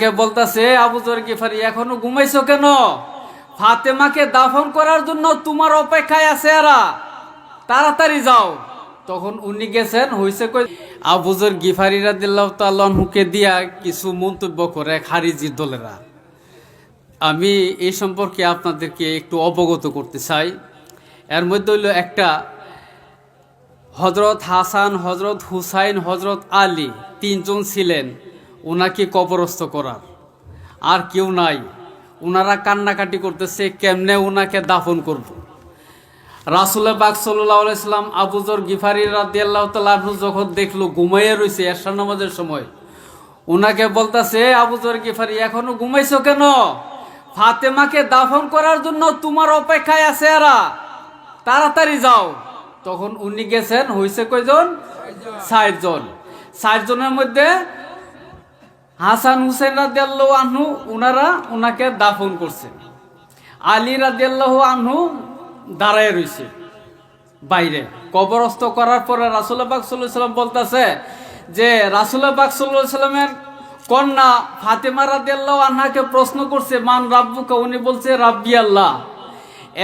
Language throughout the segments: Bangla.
কে বলতাছে আবু যর গিফারি এখনো ঘুমাইছো কেন? ফাতেমাকে দাফন করার জন্য তোমার অপেক্ষায় আছে এরা, তাড়াতাড়ি যাও। তখন উনি গেছেন, হইছে কই আবু যর গিফারি রাদিয়াল্লাহু তাআলা আনহুকে দিয়া কিছু মন্তব্য করে খারিজি দলেরা। আমি এই সম্পর্কে আপনাদেরকে একটু অবগত করতে চাই। এর মধ্যে হইল একটা, হজরত হাসান, হজরত হুসাইন, হজরত আলী তিনজন ছিলেন ওনাকে কবরস্থ করার, আর কেউ নাই। ওনারা কান্নাকাটি করতেছে কেমনে ওনাকে দাফন করব। রাসূল পাক সাল্লাল্লাহু আলাইহি সাল্লাম আবু যর গিফারি রাদিয়াল্লাহু তাআলা আনহু যখন দেখলো ঘুমাইয়া রইছে এশার নামাজের সময়, ওনাকে বলতাছে আবু যর গিফারি এখনো ঘুমাইছো কেন? ফাতেমাকে দাফন করার জন্য তোমার অপেক্ষায় আছে এরা, তাড়াতাড়ি যাও। তখন উনি গেছেন, হইছে কয়জন? ৬০ জন। ৬০ জনের মধ্যে হাসান হুসেন রাদিয়াল্লাহু আনহু ওনারা ওনাকে দাফন করছে। আলী রাদিয়াল্লাহু আনহু দাঁড়ায় রইছে বাইরে। কবরস্থ করার পরে রাসূল পাক সাল্লাল্লাহু আলাইহি সাল্লাম বলতাছে যে রাসূল পাক সাল্লাল্লাহু আলাইহি সাল্লামের কন্যা ফাতেমা রাদিয়াল্লাহু আনহাকে প্রশ্ন করছে মান রাব্বুকা, উনি বলছে রাব্বি আল্লাহ।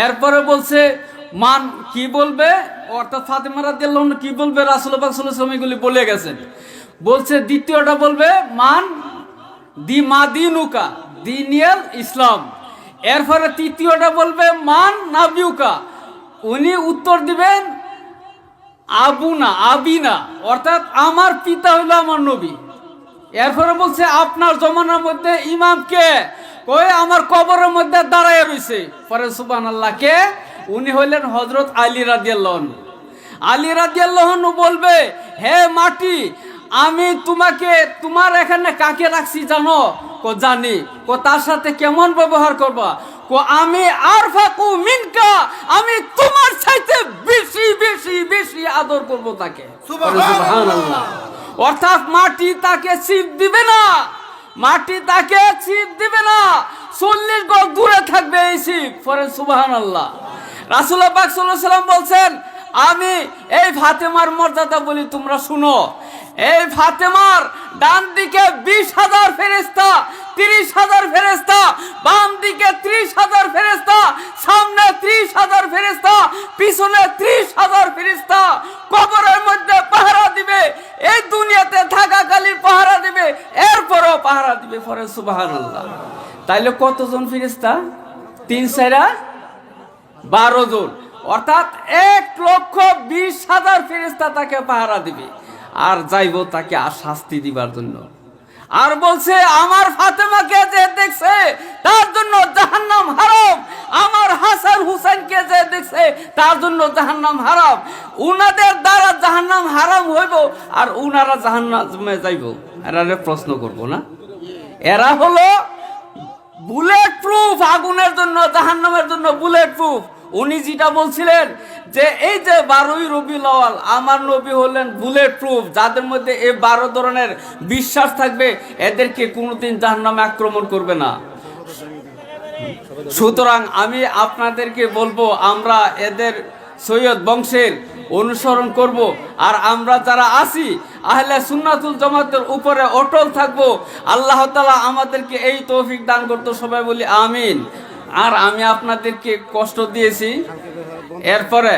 এরপরে বলছে মান কি বলবে, অর্থাৎ ফাতেমা রাদিয়াল্লাহু আনহা কি বলবে রাসূল পাক সাল্লাল্লাহু আলাইহি সাল্লাম এগুলি বলে গেছেন। বলছে দ্বিতীয়টা বলবে মান দি মাদিনুকা, দিনিয়াল ইসলাম। এরপরে তৃতীয়টা বলবে মান নাবিউকা, উনি উত্তর দিবেন আবুনা, আবিনা, অর্থাৎ আমার পিতা হইল আমার নবী। এরপরে বলছে আপনার জমানার মধ্যে ইমাম কে? কই আমার কবরের মধ্যে দাঁড়ায় রইছে। পরে সুবহানাল্লাহ, কে? উনি হইলেন হযরত আলী রাদিয়াল্লাহু আনহু। আলী রাদিয়াল্লাহু আনহু বলবে হে মাটি, আমি তোমাকে তোমার এখানে কাকে রাখছি জানো? কো জানি। কো তার সাথে কেমন ব্যবহার করবা? কো আমি আরফাকু মিনকা, আমি তোমার চাইতে বেশি বেশি বেশি আদর করব তাকে। সুবহানাল্লাহ। অর্থাৎ মাটি তাকে ছিপ দিবে না, মাটি তাকে ছিপ দিবে না, 40 গজ দূরে থাকবে এই ছিপ। পরে সুবহানাল্লাহ। রাসূল পাক সাল্লাল্লাহু আলাইহি সাল্লাম বলছেন আমি এই ফাতেমার মর্যাদা বলি তোমরা শুনো। এই ফাতেমার ডান দিকে 20,000 ফেরেশতা, 30,000 ফেরেশতা, বাম দিকে 30,000 ফেরেশতা, সামনে 30,000 ফেরেশতা, পিছনে 30,000 ফেরেশতা কবরের মধ্যে পাহারা দিবে। এই দুনিয়াতে থাকাকালীন পাহারা দিবে, এরপরও পাহারা দিবে। পরে সুবহানাল্লাহ। তাইলে কতজন ফেরেশতা? 3-4-12 জন, অর্থাৎ 1,20,000 ফেরেশতা তাকে পাহারা দিবে আর যাইব তাকে আর শাস্তি দিবার জন্য। আর বলছে আমার ফাতেমাকে যে দেখছে তার জন্য জাহান্নাম হারাম, আমার হাসান হুসাইনকে যে দেখছে তার জন্য জাহান্নাম হারাম। উনাদের দ্বারা জাহান্নাম হারাম হইব আর উনারা জাহান্নামে যাইব। এরা প্রশ্ন করব না, এরা হলো বুলেট প্রুফ, আগুনের জন্য জাহান্নামের জন্য বুলেট প্রুফ। উনি যেটা বলছিলেন যে এই যে 12ই রবিউল আউয়াল আমার নবী হলেন বুলেট প্রুফ, যাদের মধ্যে এই 12 ধরনের বিশ্বাস থাকবে এদেরকে কোনোদিন জাহান্নামে আক্রমণ করবে না। সুতরাং আমি আপনাদেরকে বলবো আমরা এদের সৈয়দ বংশের অনুসরণ করব, আর আমরা যারা আছি আহলে সুন্নাতুল জামাতের উপরে অটল থাকব। আল্লাহ তাআলা আমাদেরকে এই তৌফিক দান করতে, সবাই বলি আমিন। আর আমি আপনাদেরকে কষ্ট দিয়েছি, এরপরে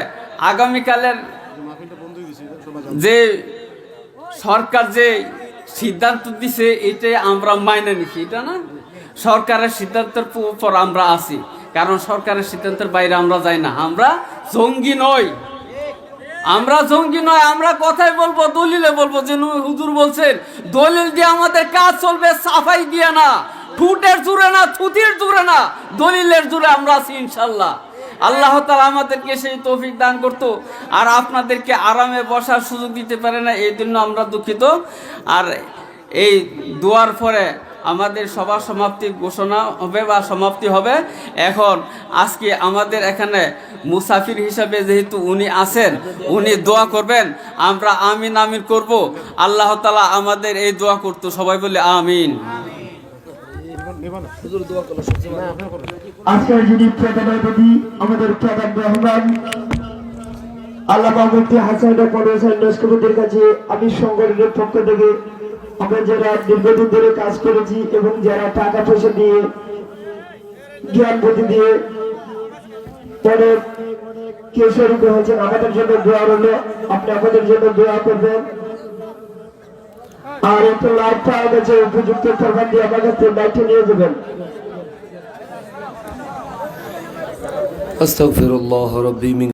আগামীকালের যে সরকার যে সিদ্ধান্ত দিছে এটাই আমরা মাইনে নিছি। এটা না সরকারের সিদ্ধান্তের উপর আমরা আছি, কারণ সরকারের সিদ্ধান্তের বাইরে আমরা যাই না। আমরা জঙ্গি নই, আমরা জঙ্গি নয়। আমরা কথাই বলবো, দলিলে বলবো যে হুজুর বলছেন, দলিল দিয়ে আমাদের কাজ চলবে, সাফাই দিয়ে না, ঠুটের জুড়ে না, থুতির জুড়ে না, দলিলের জুড়ে আমরা আছি ইনশাল্লাহ। আল্লাহ তাআলা আমাদেরকে সেই তৌফিক দান করতো, আর আপনাদেরকে আরামে বসার সুযোগ দিতে পারে না, এই জন্য আমরা দুঃখিত। আর এই দোয়ার পরে আমাদের সভা সমাপ্তি ঘোষণা হবে বা সমাপ্তি হবে। এখন আজকে আমাদের এখানে মুসাফির হিসাবে যেহেতু উনি আছেন, উনি দোয়া করবেন, আমরা আমিন আমিন করব। আল্লাহ তাআলা আমাদের এই দোয়া করতো, সবাই বলে আমিন। আজকের যিনি প্রধানমন্ত্রী আমাদের প্রধান রহমান আল্লামা মুফতি হাসান কলেজ কাছে আমি সংগঠনের পক্ষ থেকে আমরা যারা দীর্ঘদিন ধরে কাজ করেছি এবং যারা টাকা পয়সা দিয়ে জ্ঞান বুদ্ধি দিয়ে অনেক কেউ শরীর হয়েছেন, আমাদের জন্য দোয়া রইল, আপনি আমাদের জন্য দোয়া করবেন। আর একটা লাইট পাওয়া গেছে, উপযুক্ত ফরমান দিয়ে আমার কাছে লাইটে নিয়ে যাবেন। আস্তাগফিরুল্লাহ রাব্বি মিন